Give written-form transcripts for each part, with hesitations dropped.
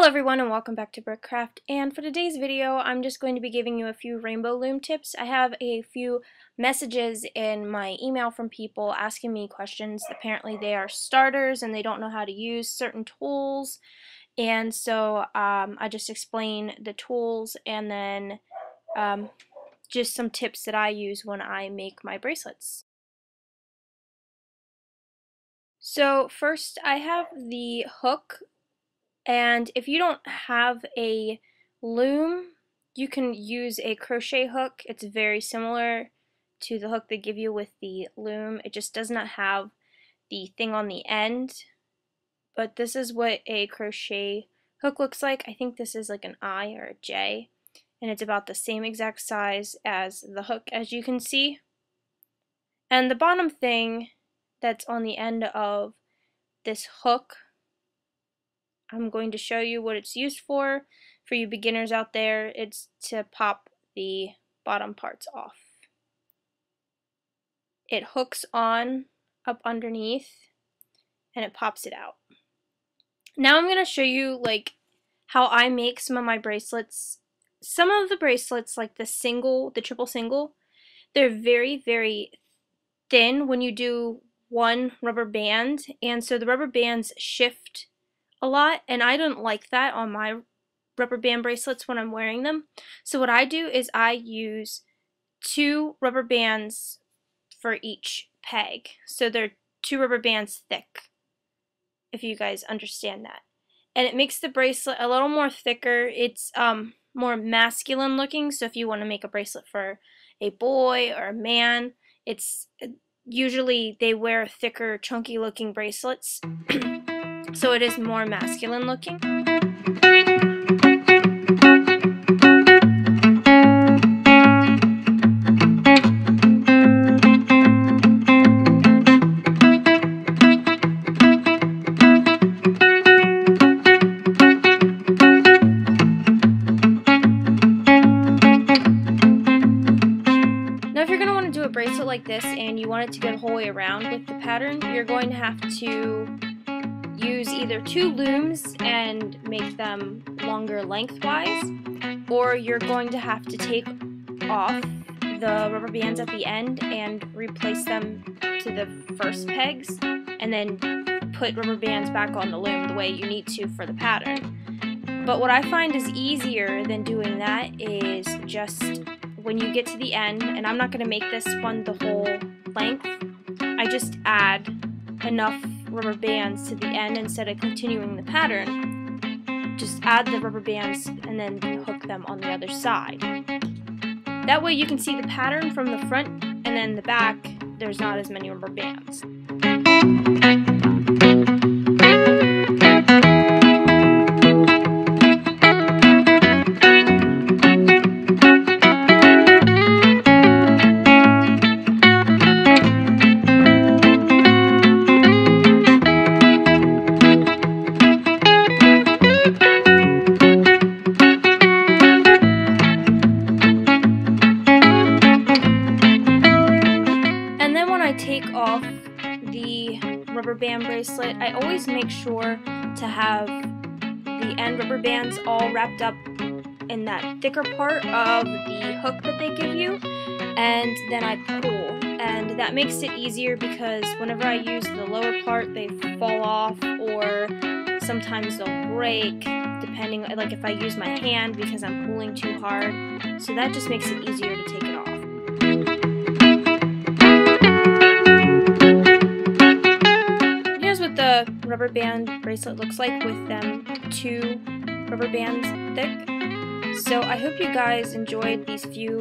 Hello everyone and welcome back to Brickcraft, and for today's video I'm just going to be giving you a few rainbow loom tips. I have a few messages in my email from people asking me questions. Apparently they are starters and they don't know how to use certain tools, and so I just explain the tools and then just some tips that I use when I make my bracelets. So first I have the hook. And if you don't have a loom, you can use a crochet hook. It's very similar to the hook they give you with the loom. It just does not have the thing on the end. But this is what a crochet hook looks like. I think this is like an I or a J. And it's about the same exact size as the hook, as you can see. And the bottom thing that's on the end of this hook, I'm going to show you what it's used for. For you beginners out there, it's to pop the bottom parts off. It hooks on up underneath and it pops it out. Now I'm going to show you like how I make some of my bracelets. Some of the bracelets, like the triple single, they're very, very thin when you do one rubber band, and so the rubber bands shift a lot, and I don't like that on my rubber band bracelets when I'm wearing them. So what I do is I use 2 rubber bands for each peg. So they're 2 rubber bands thick, if you guys understand that. And it makes the bracelet a little more thicker. It's more masculine looking, so if you want to make a bracelet for a boy or a man, it's usually they wear thicker, chunky looking bracelets. So it is more masculine looking. Now if you're going to want to do a bracelet like this and you want it to go the whole way around with the pattern, you're going to have to use either 2 looms and make them longer lengthwise, or you're going to have to take off the rubber bands at the end and replace them to the first pegs, and then put rubber bands back on the loom the way you need to for the pattern. But what I find is easier than doing that is just when you get to the end, and I'm not going to make this one the whole length, I just add enough rubber bands to the end instead of continuing the pattern. Just add the rubber bands and then hook them on the other side. That way you can see the pattern from the front, and then the back there's not as many rubber bands. Take off the rubber band bracelet, I always make sure to have the end rubber bands all wrapped up in that thicker part of the hook that they give you, and then I pull, and that makes it easier because whenever I use the lower part they fall off, or sometimes they'll break depending, like if I use my hand because I'm pulling too hard, so that just makes it easier to take it off. The rubber band bracelet looks like with them 2 rubber bands thick. So I hope you guys enjoyed these few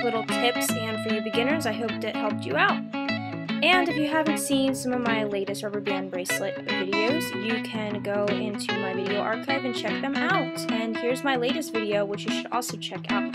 little tips, and for you beginners I hope it helped you out. And if you haven't seen some of my latest rubber band bracelet videos, you can go into my video archive and check them out. And here's my latest video, which you should also check out.